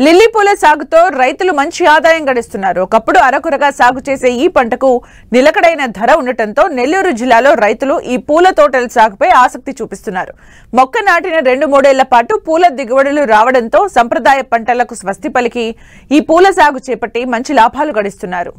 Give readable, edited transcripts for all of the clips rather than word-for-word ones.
Lily పూల సాగుతో రైతులు మంచి ఆదాయం గడిస్తున్నారు. ఒకప్పుడు అరకురగా సాగు చేసే ఈ పంటకు నిలకడైన ధర ఉండటంతో నెల్లూరు జిల్లాలో రైతులు ఈ పూల తోటల సాగుపై ఆసక్తి చూపిస్తున్నారు. మొక్క నాటిన 2-3 ఏళ్ల పాటు పూల దిగుబడులు రావడంతో సంప్రదాయ పంటలకు స్వస్తి పలికి ఈ పూల సాగు చేపట్టి మంచి లాభాలు గడిస్తున్నారు.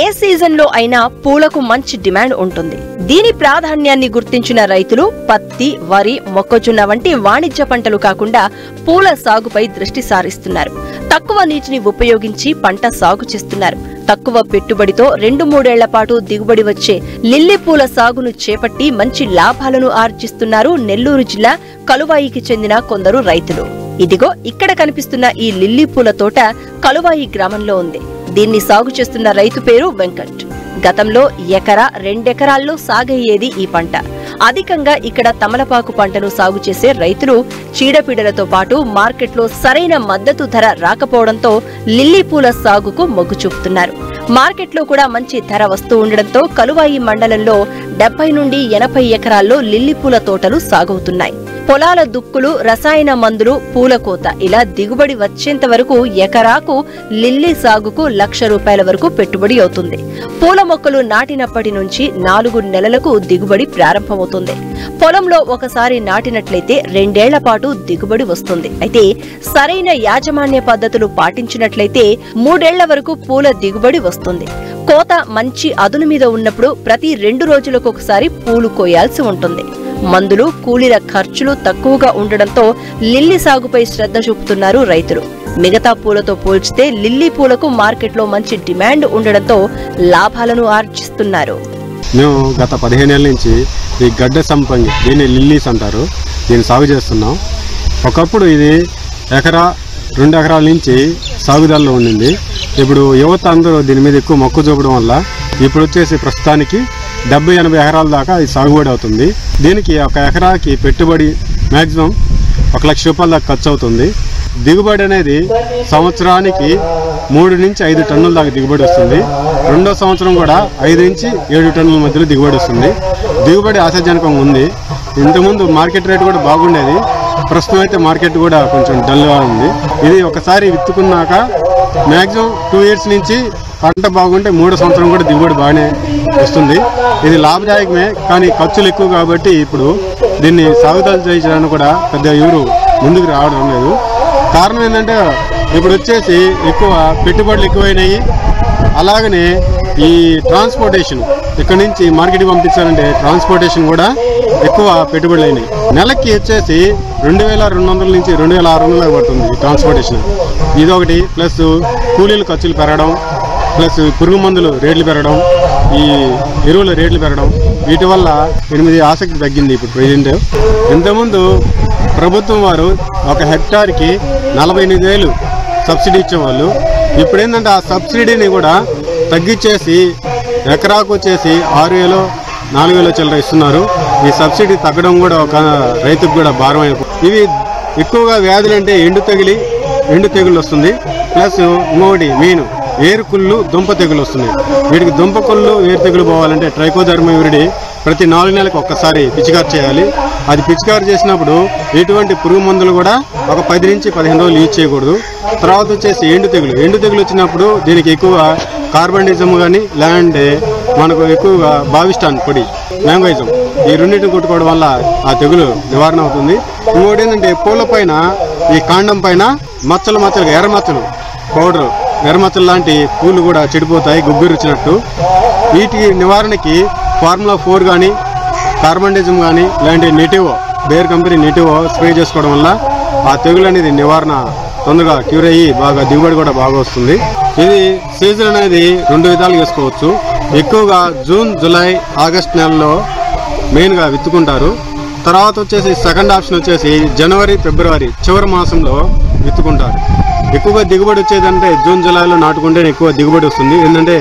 ఏ సీజన్ లో అయినా పూలకు మంచి డిమాండ్ ఉంటుంది. దీని ప్రాధాన్యాన్ని గుర్తించిన రైతులు పత్తి, వరి, మొక్కజొన్న వంటి వాణిజ్య పంటలు కాకుండా పూల సాగుపై దృష్టి సారిస్తున్నారు. తక్కువ నీటిని ఉపయోగించి పంట సాగు చేస్తున్నారు. తక్కువ పెట్టుబడితో 2-3 ఏళ్ల పాటు దిగుబడి వచ్చే లిల్లీ పూల సాగును చేపట్టి మంచి లాభాలను ఆర్జిస్తున్నారు నెల్లూరు జిల్లా కలువాయికి చెందిన కొందరు రైతులు. ఇదిగో ఇక్కడ కనిపిస్తున్న ఈ లిల్లీ పూల తోట కలువాయి గ్రామంలో ఉంది. దీన్ని సాగు చేస్తున్న రైతు పేరు వెంకట్. గతంలో 1-2 ఎకరాల్లో సాగయ్యేది ఈ పంట. అధికంగా ఇక్కడ తమలపాకు పంటను సాగు చేసే రైతులు చీడపీడలతో పాటు మార్కెట్లో సరైన మద్దతు ధర రాకపోవడంతో లిల్లీ పూల సాగుకు మొగ్గు చూపుతున్నారు. మార్కెట్లో కూడా మంచి ధర వస్తూ ఉండడంతో కలువాయి మండలంలో 70-80 ఎకరాల్లో లిల్లీ పూల తోటలు సాగవుతున్నాయి. పొలాల దుక్కులు, రసాయన మందులు, పూల కోత ఇలా దిగుబడి వచ్చేంత వరకు ఎకరాకు లిల్లీ సాగుకు ₹1,00,000 వరకు పెట్టుబడి అవుతుంది. పూల మొక్కలు నాటినప్పటి నుంచి 4 నెలలకు దిగుబడి ప్రారంభమవుతుంది. పొలంలో ఒకసారి నాటినట్లయితే 2 ఏళ్ల పాటు దిగుబడి వస్తుంది. అయితే సరైన యాజమాన్య పద్ధతులు పాటించినట్లయితే 3 ఏళ్ల వరకు పూల దిగుబడి వస్తుంది. కోత మంచి అదును మీద ఉన్నప్పుడు ప్రతి 2 రోజులకొకసారి పూలు కోయాల్సి ఉంటుంది. మందులు, కూలీల ఖర్చులు తక్కువగా ఉండడంతో లిల్లీ సాగుపై శ్రద్ధ చూపుతున్నారు రైతులు. మిగతా పూలతో పోల్చితే లిల్లీ పూలకు మార్కెట్లో మంచి డిమాండ్ ఉండడంతో లాభాలను ఆర్జిస్తున్నారు. మేము గత 15 ఏళ్ల నుంచి ఈ గడ్డ సంపంగి, దీన్ని లిల్లీస్ అంటారు, దీన్ని సాగు చేస్తున్నాం. ఒకప్పుడు ఇది 1-2 ఎకరాల నుంచి సాగుదారిలో ఉండింది. ఇప్పుడు యువత అందరూ దీని మీద ఎక్కువ మొక్కు చూపడం వల్ల ఇప్పుడు వచ్చేసి ప్రస్తుతానికి 70-80 ఎకరాల దాకా ఇది సాగుబడి అవుతుంది. దీనికి 1 ఎకరాకి పెట్టుబడి మ్యాక్సిమం ₹1,00,000 దాకా ఖర్చు అవుతుంది. దిగుబడి అనేది సంవత్సరానికి 3-5 టన్నుల దాకా దిగుబడి వస్తుంది. రెండో సంవత్సరం కూడా 5-7 టన్నుల మధ్యలో దిగుబడి వస్తుంది. దిగుబడి ఆశాజనకంగా ఉంది. ఇంతకుముందు మార్కెట్ రేట్ కూడా బాగుండేది. ప్రస్తుతం అయితే మార్కెట్ కూడా కొంచెం డల్గా ఉంది. ఇది ఒకసారి విత్తుకున్నాక మ్యాక్సిమం 2 ఇయర్స్ నుంచి పంట బాగుంటే 3వ సంవత్సరం కూడా దిగుబడి బాగానే వస్తుంది. ఇది లాభదాయకమే, కానీ ఖర్చులు ఎక్కువ కాబట్టి ఇప్పుడు దీన్ని సాగుదాలు చేయడానికి కూడా పెద్ద ఎవరు ముందుకు రావడం లేదు. కారణం ఏంటంటే ఇప్పుడు వచ్చేసి ఎక్కువ పెట్టుబడులు ఎక్కువైనాయి. అలాగనే ఈ ట్రాన్స్పోర్టేషన్ ఇక్కడ నుంచి మార్కెట్కి పంపించాలంటే ట్రాన్స్పోర్టేషన్ కూడా ఎక్కువ పెట్టుబడులు అయినాయి. నెలకి వచ్చేసి 2,200 నుంచి 2,600 పడుతుంది ట్రాన్స్పోర్టేషన్. ఇదొకటి, ప్లస్ కూలీల ఖర్చులు పెరగడం, ప్లస్ పురుగు మందులు రేట్లు పెరగడం, ఈ ఎరువుల రేట్లు పెరగడం, వీటి వల్ల 8 ఆసక్తి తగ్గింది. ఇప్పుడు ప్రెజెంట్ ఇంతకుముందు ప్రభుత్వం వారు 1 హెక్టార్కి 48,000 సబ్సిడీ ఇచ్చేవాళ్ళు. ఇప్పుడు ఏంటంటే ఆ సబ్సిడీని కూడా తగ్గించేసి ఎకరాకు వచ్చేసి 6,000 4,000 చిల్లర ఇస్తున్నారు. ఈ సబ్సిడీ తగ్గడం కూడా ఒక రైతుకు కూడా భారం అయిపోతుంది. ఇవి ఎక్కువగా వ్యాధులు అంటే ఎండు తెగులు వస్తుంది. ప్లస్ ఇంకొకటి మెయిన్ ఏరుకుళ్ళు, దుంప తెగులు వస్తున్నాయి. వీటికి దుంప కుళ్ళు, ఏరు తెగులు పోవాలంటే ట్రైకోడర్మా విరిడి ప్రతి 4 నెలలకు ఒక్కసారి పిచికారు చేయాలి. అది పిచికారు చేసినప్పుడు ఎటువంటి పురుగు మందులు కూడా ఒక 10 నుంచి 15 రోజులు యూజ్ చేయకూడదు. తర్వాత వచ్చేసి ఎండు తెగులు వచ్చినప్పుడు దీనికి ఎక్కువ కార్బండిజం కానీ లేదంటే మనకు ఎక్కువగా బావిస్టాన్ పొడి, మ్యాంగోయిజం, ఈ రెండింటిని కొట్టుకోవడం వల్ల ఆ తెగులు నివారణ అవుతుంది. ఇంకోటి ఏంటంటే పూల పైన, ఈ కాండం పైన మచ్చలు ఎర్రమచ్చలు పౌడర్, ఎర్రమచ్చలు లాంటి పూలు కూడా చెడిపోతాయి గుగ్గురు వచ్చినట్టు. వీటి నివారణకి ఫార్ములా 4 కానీ కార్బండిజం కానీ లేదంటే నెటివో, బేర్ కంపెనీ నెటివో స్ప్రే చేసుకోవడం వల్ల ఆ తెగులు అనేది నివారణ తొందరగా క్యూర్ అయ్యి బాగా దిగుబడి కూడా బాగా వస్తుంది. ఇది సీజన్ అనేది 2 విధాలుగా చేసుకోవచ్చు. ఎక్కువగా జూన్, జూలై, ఆగస్ట్ నెలలో మెయిన్గా విత్తుకుంటారు. తర్వాత వచ్చేసి సెకండ్ ఆప్షన్ వచ్చేసి జనవరి, ఫిబ్రవరి చివరి మాసంలో విత్తుకుంటారు. ఎక్కువగా దిగుబడి వచ్చేదంటే జూన్, జూలైలో నాటుకుంటే ఎక్కువ దిగుబడి వస్తుంది. ఏంటంటే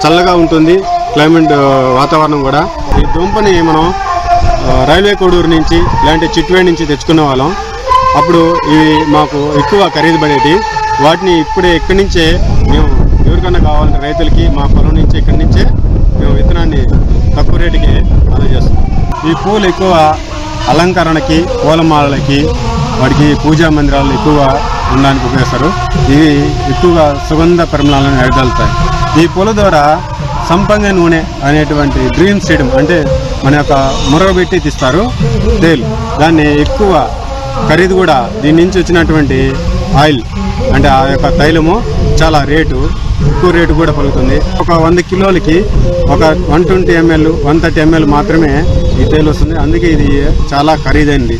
చల్లగా ఉంటుంది క్లైమేట్, వాతావరణం కూడా. ఈ దుంపని మనం రైల్వే కోడూరు నుంచి లేదంటే చిట్వేడ్ నుంచి తెచ్చుకునే వాళ్ళం. అప్పుడు ఇవి మాకు ఎక్కువ ఖరీదు పడేది. వాటిని ఇప్పుడే ఇక్కడి నుంచే మేము ఎవరికన్నా కావాలంటే రైతులకి మా పొలం నుంచి ఇక్కడి నుంచే మేము విత్తనాన్ని తక్కువ రేటుకి అందజేస్తున్నాం. ఈ పూలు ఎక్కువ అలంకరణకి, పూలమాలలకి, వాటికి పూజా మందిరాలు ఎక్కువగా ఉండడానికి ఉపయోగిస్తారు. ఇవి ఎక్కువగా సుగంధ పరిమళాలను వెదజల్లుతాయి. ఈ పూల ద్వారా సంపంగి నూనె అనేటువంటి డ్రీమ్ సీడ్, అంటే మన యొక్క మురగబెట్టి తీస్తారు తేలు. దాన్ని ఎక్కువ ఖరీదు కూడా, దీని నుంచి వచ్చినటువంటి ఆయిల్ అంటే ఆ యొక్క తైలము చాలా ఎక్కువ రేటు కూడా పలుకుతుంది. ఒక 100 కిలోలకి ఒక 120 ml 130 ml మాత్రమే ఈ తేలు వస్తుంది. అందుకే ఇది చాలా ఖరీదైనది.